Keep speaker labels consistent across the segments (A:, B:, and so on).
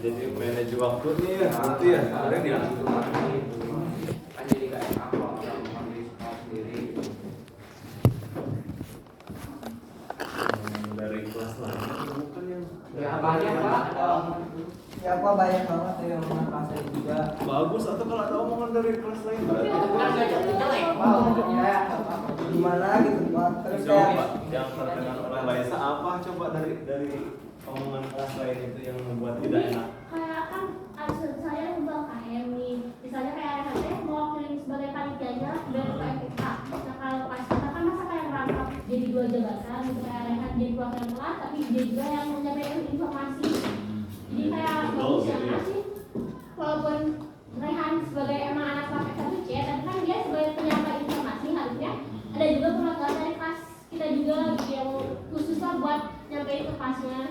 A: jadi manage waktunya ya, gitu ya, keren ya.
B: Kan jadi gak enak kalau orang ngambil sekolah sendiri gitu.
A: Dari kelas lain bukan yang
B: Ya banyak Pak.
C: Ya Pak, banyak banget yang omongan pasar juga.
A: bagus, atau kalau ada omongan dari kelas lain berarti
B: Kan gak jelek Pak. Ya
C: Gimana gitu Pak? Terus
A: coba
C: kayak
A: Pak, yang terdengar oleh Laisa apa coba dari omongan kelas lain itu yang membuat tidak enak?
D: Kayak kan saya ubah KM nih, misalnya kayak saya mewakili sebagai panitianya dari PMK. Nah kalau pas kita kan masa kayak merangkap jadi dua jabatan gitu, kayak Rehan jadi perwakilan kelas tapi dia juga yang menyampaikan informasi. Jadi kayak bagus ya sih, walaupun Rehan sebagai emang anak kelas S1C, tapi kan dia sebagai penyampai informasi harusnya ada juga perwakilan dari kelas kita juga gitu, yang khusus lah buat nyampein ke kelasnya.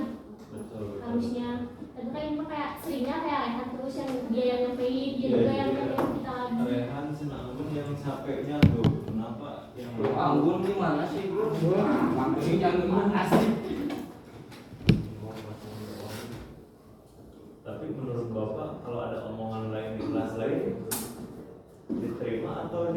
A: Betul.
D: Harusnya tapi kan ini mah kayak seringnya kayak Rehan terus yang dia yang nyampein, dia juga yang nyampein kita lagi.
A: Rehan Senanggun yang capeknya tuh, kenapa yang
B: Anggun gimana sih bro? Maksudnya gimana sih?
A: tapi menurut Bapak kalau ada omongan lain di kelas lain diterima atau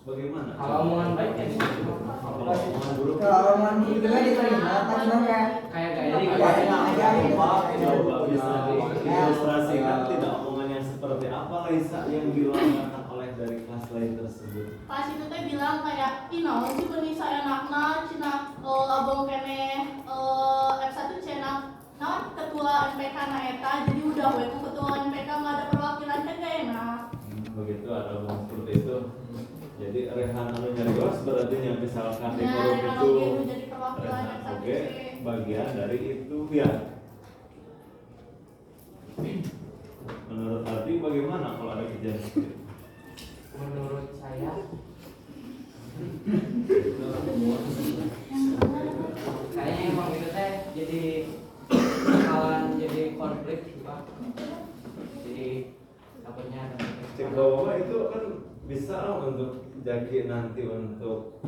A: bagaimana?
B: Kalau omongan baik ya sih.
A: Kalau omongan buruk
C: kalau omongan itu juga diterima, tapi cuma kayak
B: Kayak
C: Iya,
A: Pak, coba bisa
C: Ya.
A: diilustrasikan tidak omongan yang seperti apa Laisa yang dilontarkan oleh dari kelas lain tersebut?
E: Pas itu teh bilang kayak naon sih penisa enakna cina abang kene F1 cina naon ketua MPK na eta jadi udah we ku ketua MPK mah ada perwakilan kan gak enak.
A: Begitu ada omong seperti itu. Jadi Rehan anu nyarios berarti yang misalkan di forum
E: Rehan
A: itu
E: oge jadi perwakilan
A: Rehan
E: F1C.
A: oke bagian dari itu ya. Menurut Ardi bagaimana kalau ada kejadian seperti itu?
B: Menurut saya kayaknya emang itu teh jadi bakalan jadi konflik sih Pak. Jadi takutnya ada
A: Cek bahwa itu kan bisa lah untuk jadi nanti untuk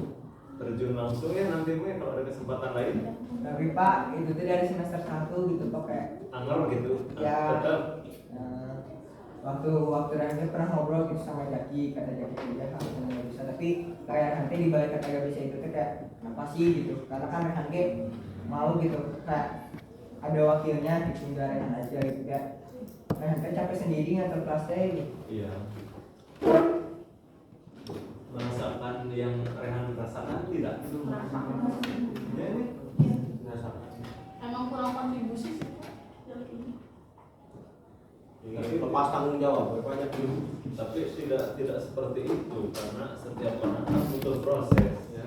A: terjun langsung ya nanti mungkin kalau ada kesempatan lain
C: tapi Pak itu tuh dari semester 1 gitu Pak, kayak
A: anggar gitu.
C: Ya.
A: Tetap
C: waktu Rehan pernah ngobrol gitu sama Jaki, kata Jaki ya harusnya nggak bisa, tapi kayak nanti di balik kata nggak bisa itu tuh kayak apa sih gitu, karena kan Rehan mau gitu kayak ada wakilnya gitu, nggak Rehan aja gitu kayak Rehan capek sendiri ngatur kelasnya gitu.
A: Iya. Merasakan yang Rehan rasakan tidak? Ya, ini merasakan.
E: Emang kurang kontribusi sih dari ini.
F: Tapi lepas tanggung jawab banyak dulu.
A: Tapi tidak seperti itu karena setiap orang kan butuh proses.
F: Ya,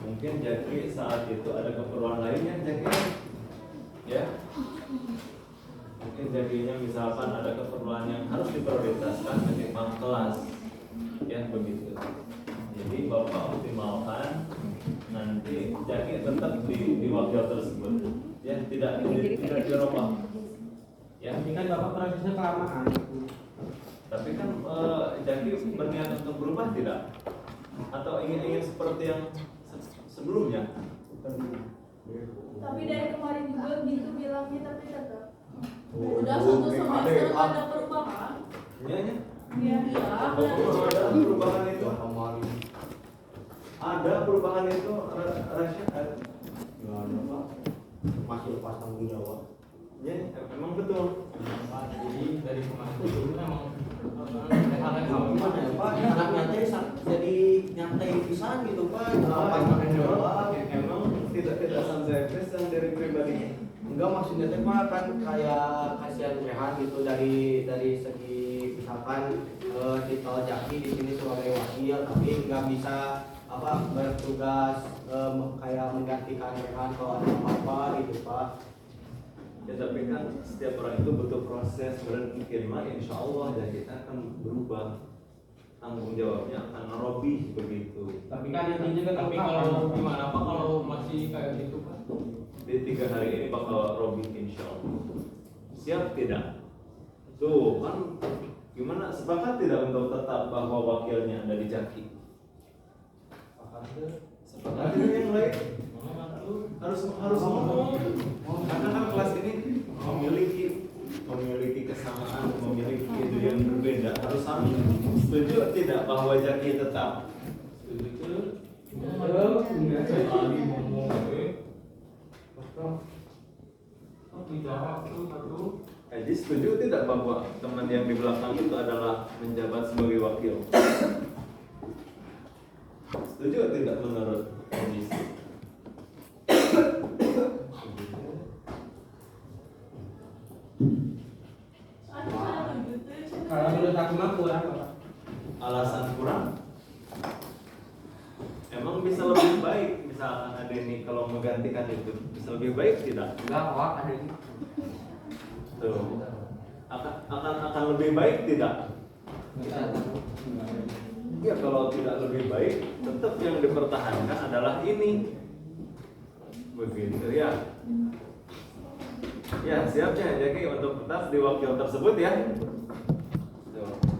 A: Mungkin Jaki saat itu ada keperluan lainnya Jaki, ya. Mungkin Jakinya misalkan ada keperluan yang harus diprioritaskan ketimbang kelas, ya begitu. Jadi Bapak optimalkan nanti Jaki tetap di wakil tersebut, ya tidak dirubah. Ya,
B: Tapi kan Bapak prosesnya kelamaan.
A: tapi kan Jaki berniat untuk berubah tidak? Atau ingin seperti yang sebelumnya?
E: Tapi dari kemarin juga gitu bilangnya tapi tetap udah satu semester ada perubahan.
A: Iya, ya.
E: Iya.
A: Ada perubahan itu.
F: kemarin
A: Ada perubahan itu, Rasya.
F: gimana Pak? Masih lepas tanggung jawab.
A: Ya, emang betul.
B: Jadi dari kemarin itu memang
F: Gimana ya Pak? Anak nyantai jadi nyantai pisan gitu Pak. Lepas tanggung jawab.
A: Emang tidak santai yang dari pribadi.
F: Enggak, maksudnya teh Pak kan kayak kasihan Rehan gitu dari segi misalkan titel Jaki di sini sebagai wakil tapi nggak bisa bertugas kayak menggantikan Rehan kalau ada apa-apa gitu Pak.
A: Ya tapi kan setiap orang itu butuh proses dan mungkin mah insya Allah ya kita akan berubah, tanggung jawabnya akan robih begitu.
B: Tapi kan intinya kan tapi kalau gimana Pak kalau masih kayak gitu Pak?
A: Di 3 hari ini bakal robih insya Allah. Siap tidak? Tuh kan gimana, sepakat tidak untuk tetap bahwa wakilnya ada di Jaki? Sepakat tidak yang lain? Harus ngomong karena kan kelas ini memiliki memiliki kesamaan, memiliki ide yang berbeda harus sama. Setuju tidak bahwa Jaki tetap? Setuju? Jadi setuju tidak bahwa teman yang di belakang itu adalah menjabat sebagai wakil? Setuju tidak menurut Haji?
C: Kalau menurut aku mah kurang Pak.
A: Alasan kurang? Emang bisa lebih baik misalkan ada ini kalau menggantikan itu bisa lebih baik tidak?
B: Enggak, wak ada gitu.
A: Tuh. Akan lebih baik tidak? Ya kalau tidak lebih baik tetap yang dipertahankan adalah ini. Begitu ya. Ya siapnya Jaki untuk tetap di wakil tersebut ya. Tuh.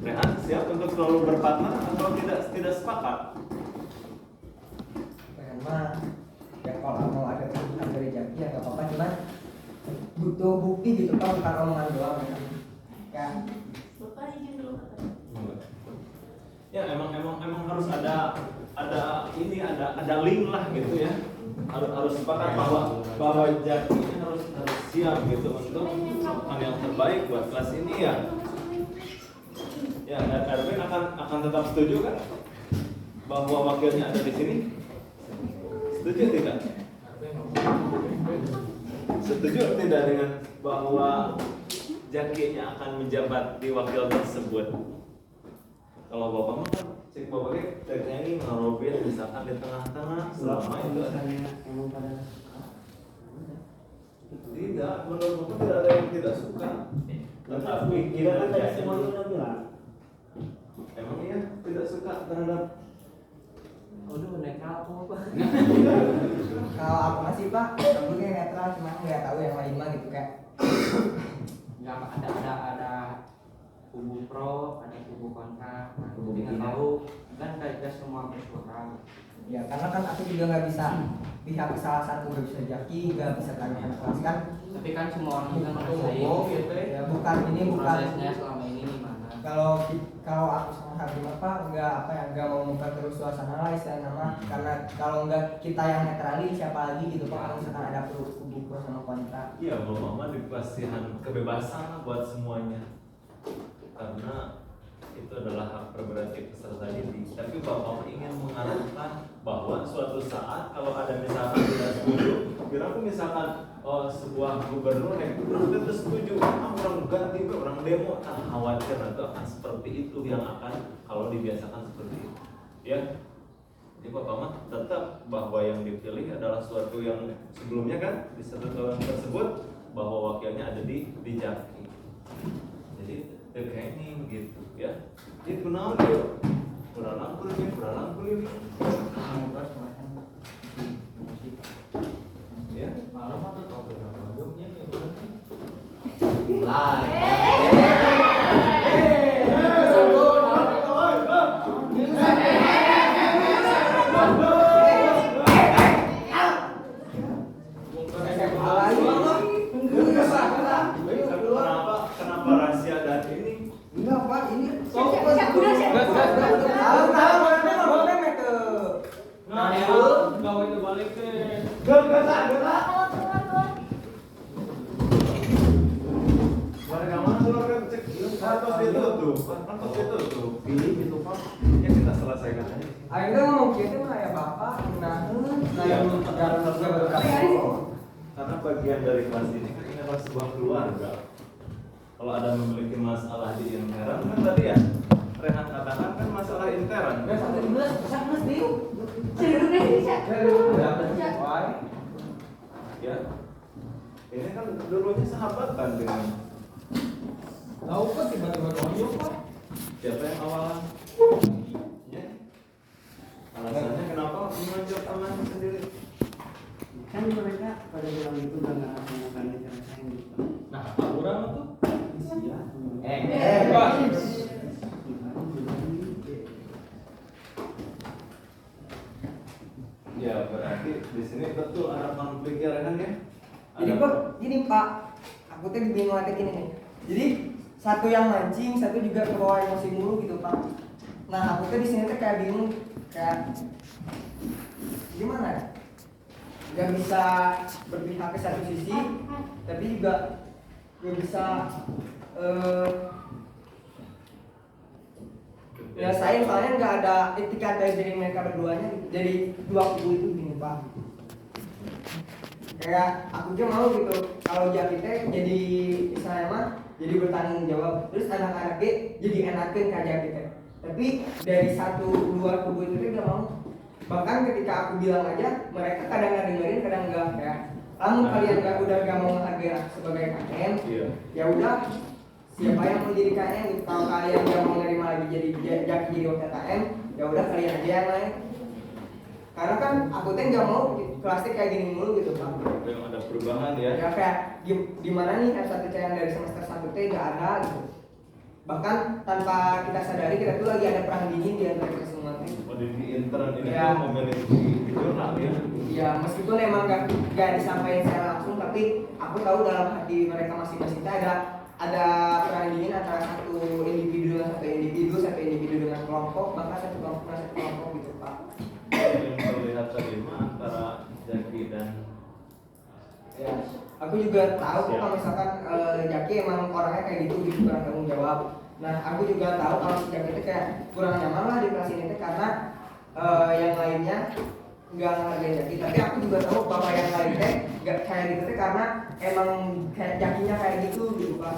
A: Rehan siap untuk selalu berpartner atau tidak sepakat?
C: Karena ya kalau mau ada kebutuhan dari Jaki ya nggak apa-apa, cuman butuh bukti gitu Pak, bukan omongan doang ya.
E: Bapak izin dulu katanya.
A: Ya emang harus ada link lah gitu ya. Harus sepakat bahwa Jaki ini harus siap gitu untuk melakukan yang terbaik buat kelas ini ya. Ya, dan Erwin akan tetap setuju kan bahwa wakilnya ada di sini? Setuju tidak? Setuju tidak dengan bahwa Jakinya akan menjabat di wakil tersebut? Kalau bapak mah kan cek bapaknya Jakinya ini ngerobin misalkan di tengah-tengah selama itu ada. Tidak, menurut bapak tidak ada yang tidak suka. Tetapi tidak ada semua yang bilang. Emang iya tidak suka terhadap.
B: Udah netral apa?
C: Kalau aku masih Pak, aku kayak netral, cuma nggak tahu yang lain mah gitu kayak.
B: Nggak ada kubu pro, ada kubu kontra. Nah, jadi nggak tahu kan kayak semua bersuara.
C: Ya karena kan aku juga nggak bisa pihak salah satu nggak bisa Jaki, nggak bisa tanya kelas kan.
B: Tapi kan semua orang juga ngerasain.
A: Gitu
C: Ya bukan
B: prosesnya selama ini gimana?
C: kalau aku sama Habib apa nggak mau muka terus suasana lah istilahnya nama, karena kalau nggak kita yang netralin siapa lagi gitu Pak, kalau misalkan ada kubu pro sama kontra.
A: Iya, bapak mah dikasihkan kebebasan buat semuanya. Karena itu adalah hak prerogatif peserta didik. Tapi bapak ingin mengarahkan bahwa suatu saat kalau ada misalkan tidak setuju, kira aku misalkan sebuah gubernur itu setuju, orang ganti orang demo, tak khawatir nanti akan seperti itu yang akan kalau dibiasakan seperti itu. Ya, jadi bapak mah tetap bahwa yang dipilih adalah suatu yang sebelumnya kan di satu tahun tersebut bahwa wakilnya ada di Jaki. Jadi terkaining gitu ya. Jadi kenal dia, kurang langkul ini. Ya, malam atau tahu berapa jumnya nih? Kenapa rahasia dan ini?
C: Enggak Pak, ini
A: Warga mana keluarga cek kantor itu tuh pilih itu Pak. Ya kita selesaikan aja.
C: akhirnya ngomong gitu mah ya Bapak,
A: Karena bagian dari kelas ini kan ini adalah sebuah keluarga. Kalau ada memiliki masalah di intern kan tadi ya Rehan katakan kan masalah intern. Ya, ini kan dulunya sahabatan dengan.
C: tahu kok tiba-tiba doyok Pak.
A: Siapa yang awalan? Ya. Alasannya kenapa menonjol teman sendiri?
G: Kan mereka pada bilang itu udah nggak melakukan interaksi gitu.
A: Nah, kurang tuh.
C: Pak.
A: Ya berarti di sini betul ada konflik ya Rehan ya?
C: Jadi Pak, gini Pak, aku tuh bingung ada gini nih. Jadi satu yang mancing, satu juga ke bawah emosi mulu gitu Pak. Nah aku tuh di sini tuh kayak bingung, kayak gimana ya? Gak bisa berpihak ke satu sisi, tapi juga gak bisa ya saya soalnya nggak ada etika dari mereka berduanya, jadi dua kubu itu gini Pak. Kayak aku juga mau gitu kalau Jaki jadi misalnya mah jadi bertanggung jawab, terus anak-anaknya jadi enakin kayak Jaki. Tapi dari satu dua kubu itu gak mau. Bahkan ketika aku bilang aja, mereka kadang nggak dengerin, kadang enggak. Kayak kamu kalian gak mau menghargai aku sebagai KM, ya udah siapa yang mau jadi KM. Kalau kalian gak mau menerima lagi jadi Jaki jadi wakil KM, ya udah kalian aja yang lain. Karena kan aku tuh nggak mau kelasnya kayak gini mulu gitu Pak.
A: Yang ada perubahan ya.
C: Ya kayak gimana nih satu yang dari semester 1 teh nggak ada gitu. Bahkan tanpa kita sadari kita tuh lagi ada perang dingin di antara kita semua.
A: Oh di intern ini
C: Ya.
A: tuh memiliki jurnal ya.
C: Ya meskipun emang nggak disampaikan secara langsung, tapi aku tahu dalam hati mereka masing-masing ada perang dingin antara satu individu dengan kelompok, bahkan satu kelompok dengan satu kelompok gitu Pak.
A: Yang terlihat tadi mah antara Jaki dan
C: Ya, aku juga tahu kok kalau misalkan Jaki emang orangnya kayak gitu kurang tanggung jawab. Nah, aku juga tahu kalau si Jaki itu kayak kurang nyaman lah di kelas ini karena yang lainnya nggak ngehargain Jaki. Tapi aku juga tahu bahwa yang lainnya nggak kayak gitu karena emang kayak Jakinya kayak gitu Pak.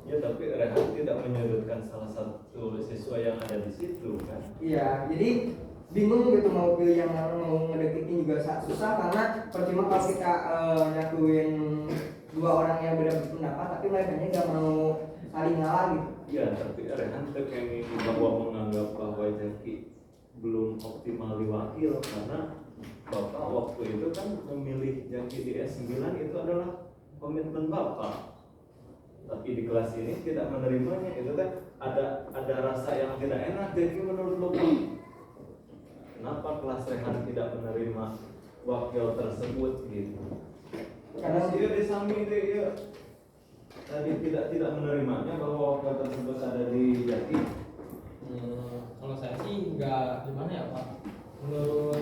A: ya, tapi Rehan tidak menyudutkan salah satu siswa yang ada di situ kan.
C: Iya, jadi bingung gitu mau pilih yang mana, mau ngedeketin juga susah karena percuma kalau kita nyatuin dua orang yang beda pendapat tapi mereka nggak mau saling ngalah gitu.
A: Ya, tapi Rehan terkait bahwa menganggap bahwa Jaki belum optimal diwakil karena Bapak waktu itu kan memilih Jaki di S9 itu adalah komitmen Bapak. Tapi di kelas ini tidak menerimanya, itu kan ada rasa yang tidak enak. Jadi menurut Bapak, kenapa kelas Rehan tidak menerima wakil tersebut gitu? Karena dia disami dia tadi tidak menerimanya bahwa wakil tersebut ada di Jaki.
B: Kalau saya sih nggak gimana ya Pak. Menurut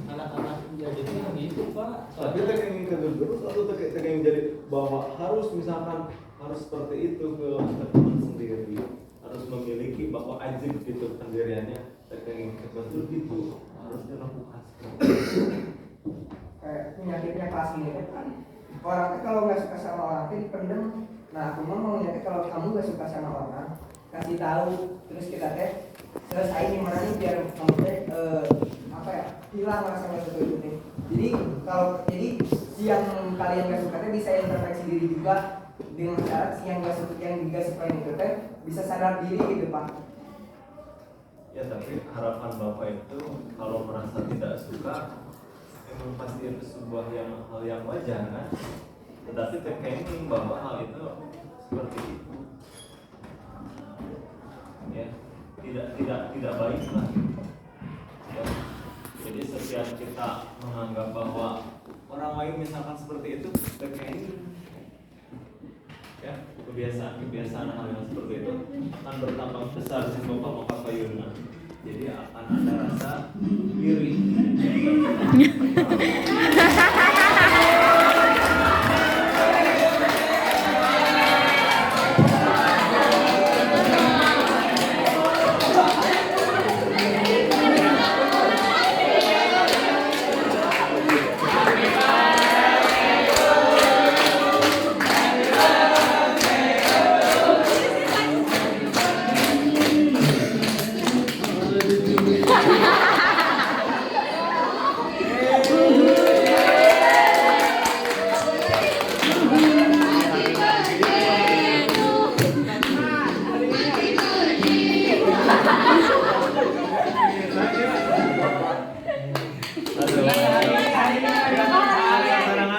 B: anak-anak jadi gitu Pak.
A: Tapi ingin terus atau ingin jadi bahwa harus misalkan harus seperti itu ke teman sendiri, harus memiliki bahwa ajib gitu pendiriannya, ingin betul gitu harus dilakukan.
C: Kayak penyakitnya kelas ini kan orang tuh kalau nggak suka sama orang tuh dipendem. Nah aku mau nyata kalau kamu nggak suka sama orang kasih tahu, terus kita teh selesai gimana nih biar kamu teh hilang rasa nggak suka itu nih. Jadi yang kalian nggak suka teh bisa introspeksi diri juga dengan syarat yang nggak suka itu teh bisa sadar diri gitu Pak.
A: Ya, tapi harapan Bapak itu kalau merasa tidak suka memang pasti itu sebuah hal yang wajar kan. Tetapi terkait bahwa hal itu seperti itu, ya tidak baik lah. Ya. Jadi setiap kita menganggap bahwa orang lain misalkan seperti itu terkait ya kebiasaan hal yang seperti itu akan bertambah besar sehingga maka payuna. Jadi akan ada rasa iri.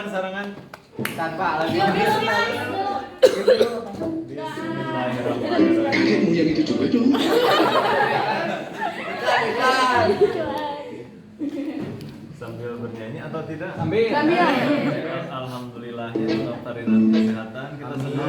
A: Sarangan
C: Tanpa lagi.
A: Bismillahirrahmanirrahim.
H: Yang itu juga dong.
A: Sambil bernyanyi atau tidak?
C: Sambil.
A: Alhamdulillah ya Allah kesehatan kita Amin.